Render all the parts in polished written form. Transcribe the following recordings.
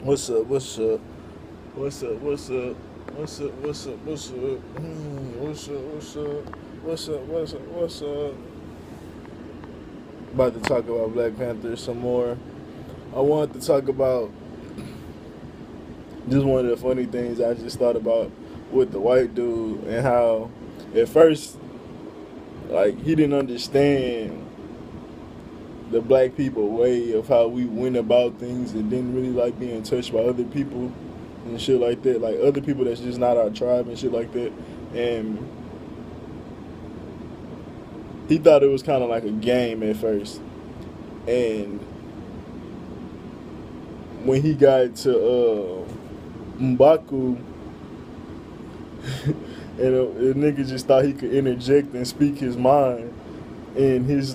What's up? What's up? What's up? What's up? What's up? What's up? What's up? What's up? What's up? What's up? What's up? What's up? About to talk about Black Panther some more. I wanted to talk about just one of the funny things I just thought about with the white dude and how at first like he didn't understand the black people way of how we went about things and didn't really like being touched by other people and shit like that. Like other people that's just not our tribe and shit like that. And he thought it was kind of like a game at first. And when he got to M'Baku, and a nigga just thought he could interject and speak his mind in his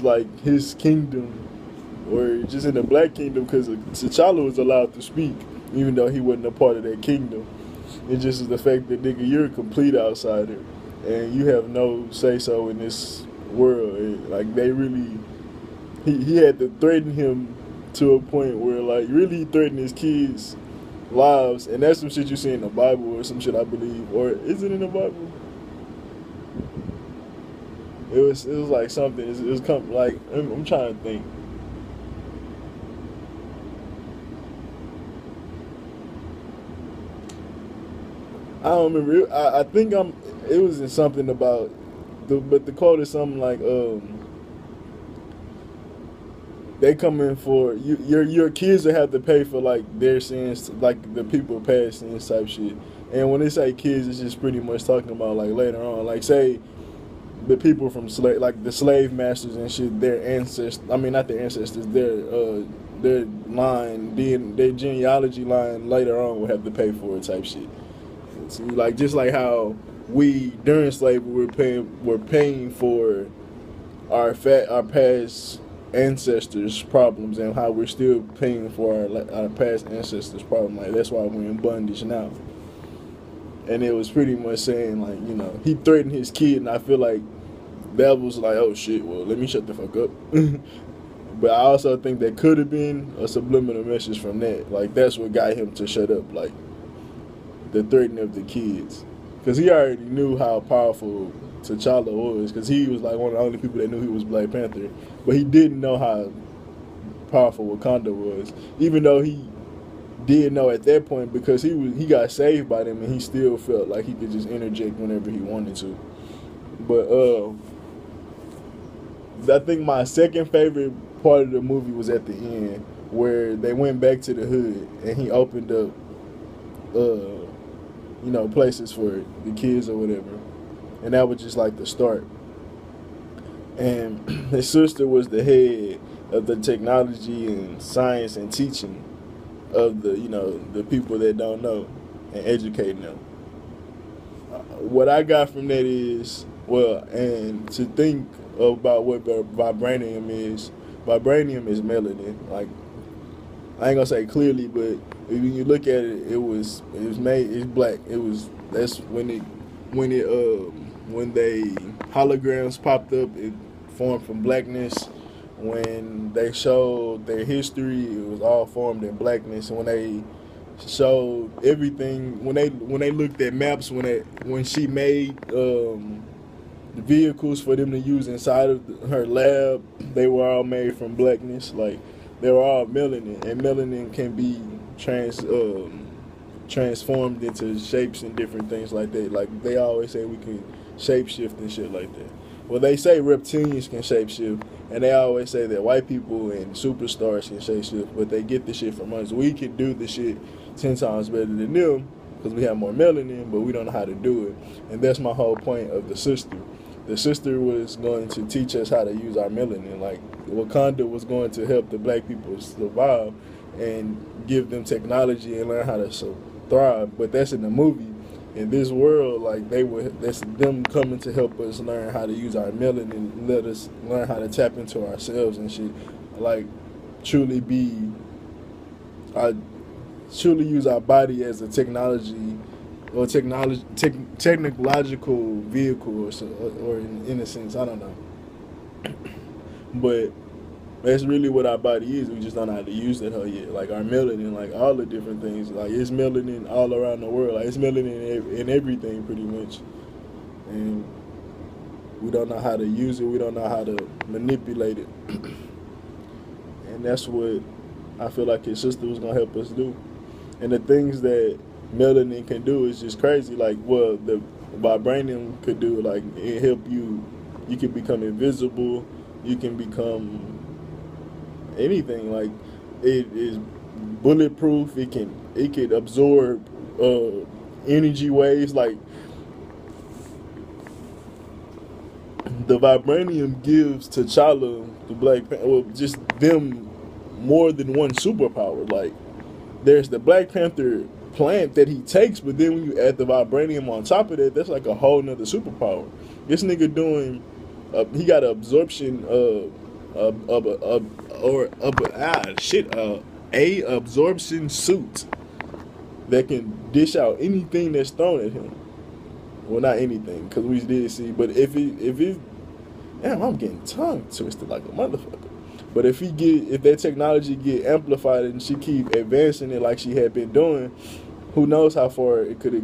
kingdom, or just in the black kingdom, because T'Challa was allowed to speak, even though he wasn't a part of that kingdom. It just is the fact that nigga, you're a complete outsider, and you have no say so in this world. Like they really, he had to threaten him to a point where like really he threatened his kids' lives, and that's some shit you see in the Bible or some shit I believe, or is it in the Bible? It was like something. It was like I'm trying to think. I don't remember. I think It was in something about but the quote is something like they come in for you. Your kids will have to pay for like their sins, like the people past sins type shit. And when they say kids, it's just pretty much talking about like later on, like say the people from like the slave masters and shit, their ancestors. I mean, not their ancestors. Their line, their genealogy line later on will have to pay for it type shit. So, like just like how we during slavery we're paying for our past ancestors' problems, and how we're still paying for our past ancestors' problems. Like that's why we're in bondage now. And it was pretty much saying like, he threatened his kid, and I feel like that was like, oh shit, well let me shut the fuck up. But I also think that could have been a subliminal message from that. Like that's what got him to shut up, like the threatening of the kids, because he already knew how powerful T'Challa was, because he was like one of the only people that knew he was Black Panther, but he didn't know how powerful Wakanda was, even though he did know at that point, because he got saved by them, and he still felt like he could just interject whenever he wanted to. But I think my second favorite part of the movie was at the end, where they went back to the hood and he opened up places for the kids or whatever. And that was just like the start. And his sister was the head of the technology and science and teaching of the people that don't know, and educating them. What I got from that is, and to think about what vibranium is. Vibranium is melanin. Like, I ain't gonna say clearly, but when you look at it, it's black. That's when they holograms popped up, it formed from blackness. When they showed their history, it was all formed in blackness. And when they showed everything, when they looked at maps, when she made the vehicles for them to use inside of her lab, they were all made from blackness. Like they were all melanin, and melanin can be transformed into shapes and different things like that. Like they always say we can shapeshift and shit like that. Well, they say reptilians can shapeshift, and they always say that white people and superstars can shapeshift, but they get the shit from us. We can do the shit 10 times better than them because we have more melanin, but we don't know how to do it. And that's my whole point of the sister. The sister was going to teach us how to use our melanin. Like Wakanda was going to help the black people survive and give them technology and learn how to thrive. But that's in the movie. In this world, like that's them coming to help us learn how to use our melanin and let us learn how to tap into ourselves and shit. Like truly use our body as a technology or technological vehicle, or in a sense, I don't know. But That's really what our body is. We just don't know how to use it yet. Like our melanin, like all the different things. Like it's melanin all around the world. Like it's melanin in everything pretty much. And we don't know how to use it. We don't know how to manipulate it. And that's what I feel like his sister was gonna help us do. And the things that melanin can do is just crazy. Like, well, the vibranium could do, like, it help you. You can become invisible. You can become anything. Like, it is bulletproof. It can absorb energy waves. Like, the vibranium gives T'Challa, the Black Panther, well, just them more than one superpower. Like, there's the Black Panther plant that he takes, but then when you add the vibranium on top of that, that's like a whole nother superpower. This nigga doing, he got an absorption a absorption suit that can dish out anything that's thrown at him. Well, not anything, because we did see, but if it, damn, I'm getting tongue twisted like a motherfucker. But if that technology get amplified and she keep advancing it like she had been doing, who knows how far it could have,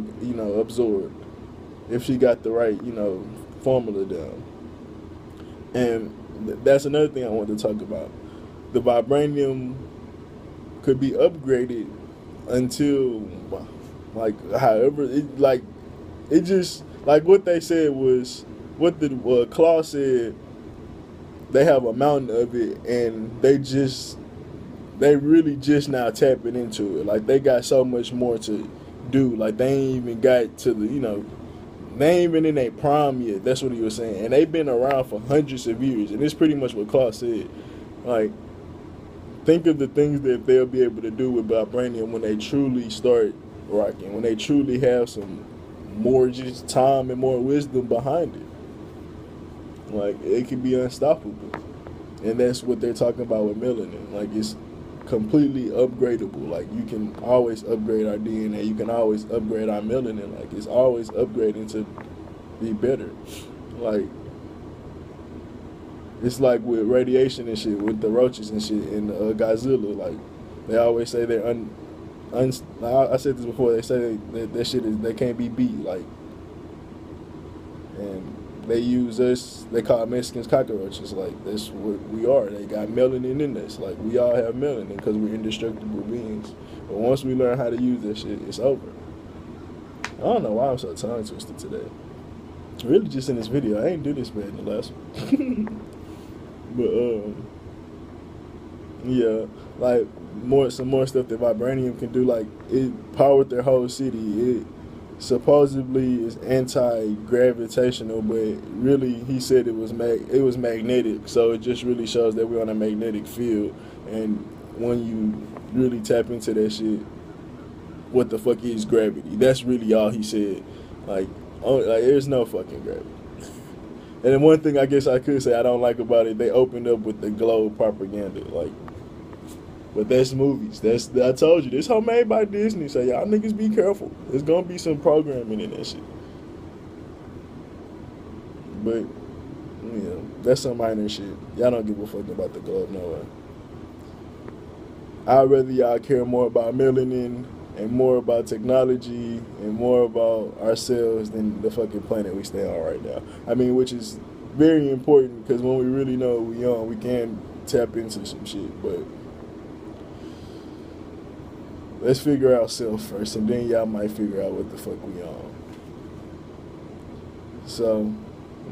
absorbed if she got the right, formula down. And that's another thing I wanted to talk about. The vibranium could be upgraded until, like, however, it just, like what they said was, what the Claw said, they have a mountain of it, and they really just now tapping into it. Like, they got so much more to do. Like, they ain't even got to the, they ain't even in their prime yet. That's what he was saying. And they've been around for hundreds of years, and it's pretty much what Claw said. Like, think of the things that they'll be able to do with vibranium when they truly start rocking, when they truly have some more just time and more wisdom behind it. Like, it can be unstoppable. And that's what they're talking about with melanin. Like, it's completely upgradable. Like, you can always upgrade our DNA. You can always upgrade our melanin. Like, it's always upgrading to be better. Like, it's like with radiation and shit, with the roaches and shit, and Godzilla. Like, they always say they're I said this before. They say that shit they can't be beat. Like, and they use us. They call Mexicans cockroaches. Like, that's what we are. They got melanin in us. Like, we all have melanin because we're indestructible beings. But once we learn how to use that shit, it's over. I don't know why I'm so tongue twisted today. Really, just in this video. I ain't do this bad in the last one. But yeah, like some more stuff that vibranium can do. Like, it powered their whole city. It supposedly is anti-gravitational, but really he said it was magnetic. So it just really shows that we're on a magnetic field. And when you really tap into that shit, what the fuck is gravity? That's really all he said. Like there's no fucking gravity. And then one thing I guess I could say I don't like about it, they opened up with the globe propaganda. Like, but that's movies. I told you, this whole made by Disney. So y'all niggas be careful. There's gonna be some programming in that shit. But that's some minor shit. Y'all don't give a fuck about the globe, no way. I'd rather y'all care more about melanin and more about technology and more about ourselves than the fucking planet we stay on right now. I mean, which is very important, because when we really know what we on, we can tap into some shit. But let's figure out self first, and then y'all might figure out what the fuck we on. So,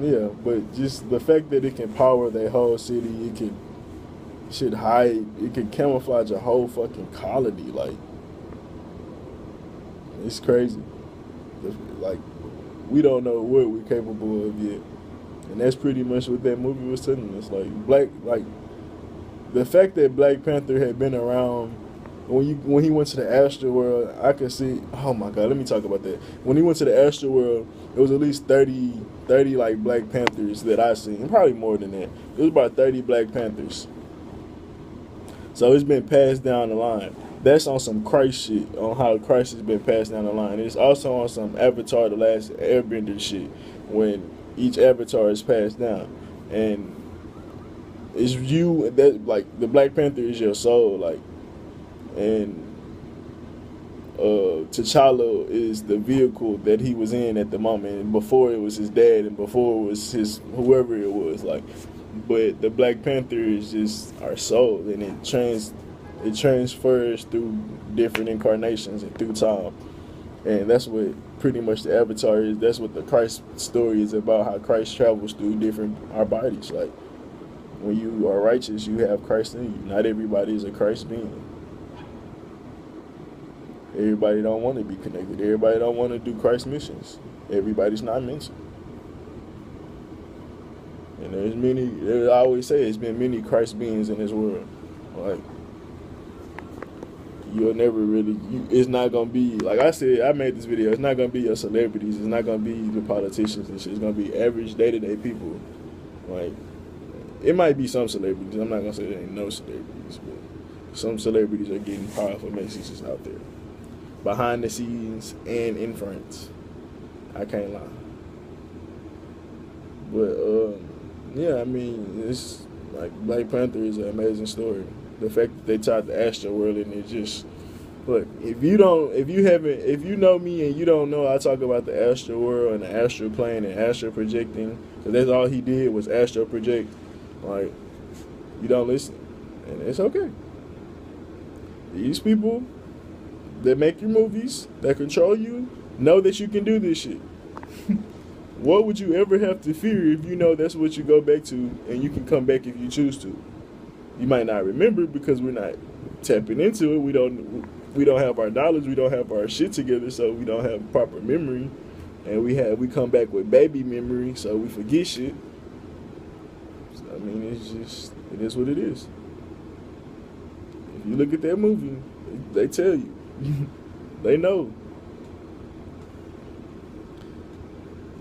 yeah, but just the fact that it can power their whole city, it can hide, it can camouflage a whole fucking colony. Like, it's crazy. Like, we don't know what we're capable of yet. And that's pretty much what that movie was telling us. Like, the fact that Black Panther had been around, when he went to the Astral World, I could see, oh my God, let me talk about that. When he went to the Astral World, it was at least 30 like Black Panthers that I seen, probably more than that. It was about 30 Black Panthers. So it's been passed down the line. That's on some Christ shit, on how Christ has been passed down the line. It's also on some Avatar: The Last Airbender shit, when each avatar is passed down. And It's you that like the Black Panther is your soul, like, and T'Challa is the vehicle that he was in at the moment. And before it was his dad, and before it was his whoever it was, like. But the Black Panther is just our soul, and it transfers through different incarnations and through time, and that's what pretty much the Avatar is. That's what the Christ story is about. How Christ travels through different our bodies. Like when you are righteous, you have Christ in you. Not everybody is a Christ being. Everybody don't want to be connected. Everybody don't want to do Christ missions. Everybody's not mentioned. And there's many, I always say, there's been many Christ beings in this world. Like, you'll never really, it's not going to be, like I said, I made this video, it's not going to be your celebrities, it's not going to be the politicians and shit, it's going to be average day-to-day people. Like, it might be some celebrities, I'm not going to say there ain't no celebrities, but some celebrities are getting powerful messages out there. Behind the scenes and in front. I can't lie. But, yeah, I mean, it's like Black Panther is an amazing story. The fact that they taught the astral world and it just look, if you know me and you don't know, I talk about the astral world and the astral plane and astral projecting, because that's all he did was astral project. Like, you don't listen, and it's okay. These people that make your movies, that control you, know that you can do this shit. What would you ever have to fear if you know that's what you go back to and you can come back if you choose to? You might not remember because we're not tapping into it. We don't have our knowledge. We don't have our shit together, so we don't have proper memory. And we come back with baby memory, so we forget shit. So, I mean, it is what it is. If you look at that movie, they tell you. They know.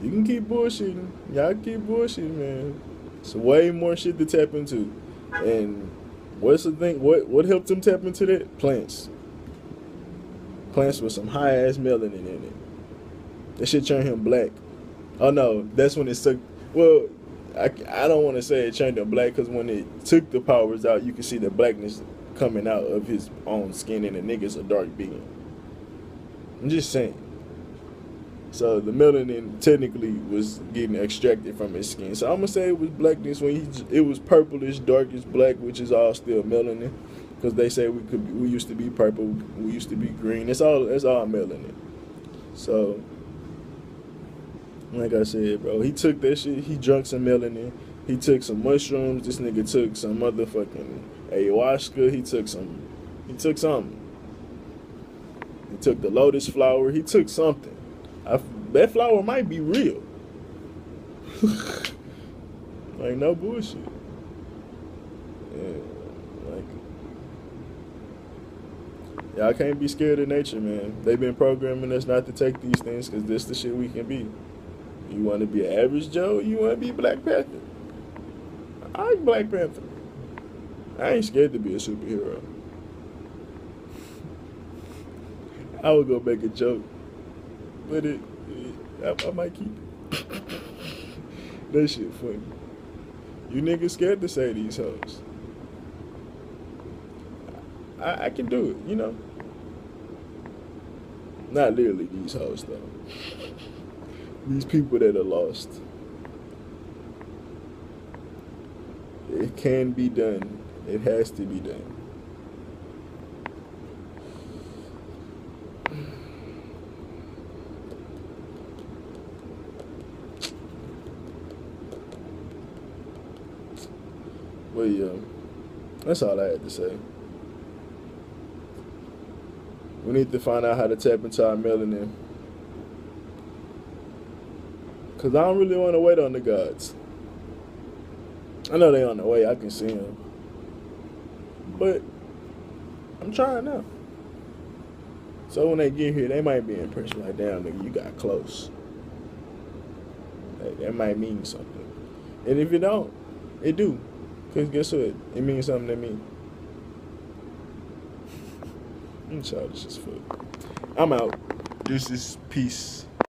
You can keep bullshitting. Y'all keep bullshitting, man. It's way more shit to tap into. And what's the thing? What helped him tap into that? Plants. Plants with some high-ass melanin in it. That shit turned him black. Oh, no. That's when it took... Well, I don't want to say it turned him black, because when it took the powers out, you can see the blackness coming out of his own skin, and the nigga's a dark being. I'm just saying. So the melanin technically was getting extracted from his skin. So I'm gonna say it was blackness when it was purplish, darkish black, which is all still melanin, because they say we used to be purple, we used to be green. It's all melanin. So like I said, bro, he took that shit. He drunk some melanin. He took some mushrooms. This nigga took some motherfucking ayahuasca. He took something. He took the lotus flower. He took something. That flower might be real. Like, no bullshit. Yeah, like, y'all can't be scared of nature, man. They've been programming us not to take these things because this the shit we can be. You want to be an average Joe? You want to be Black Panther? I like Black Panther. I ain't scared to be a superhero. I would go make a joke, but I might keep it. That shit funny. You niggas scared to say these hoes. I can do it, you know. Not literally these hoes, though. These people that are lost. It can be done. It has to be done. Well, yeah, that's all I had to say. We need to find out how to tap into our melanin. Because I don't really want to wait on the gods. I know they on the way. I can see them. But I'm trying now. So when they get here, they might be impressed. Like, damn, nigga, you got close. Like, that might mean something. And if it don't, it do. Because guess what? It means something to me. I'm childish as fuck. I'm out. This is peace.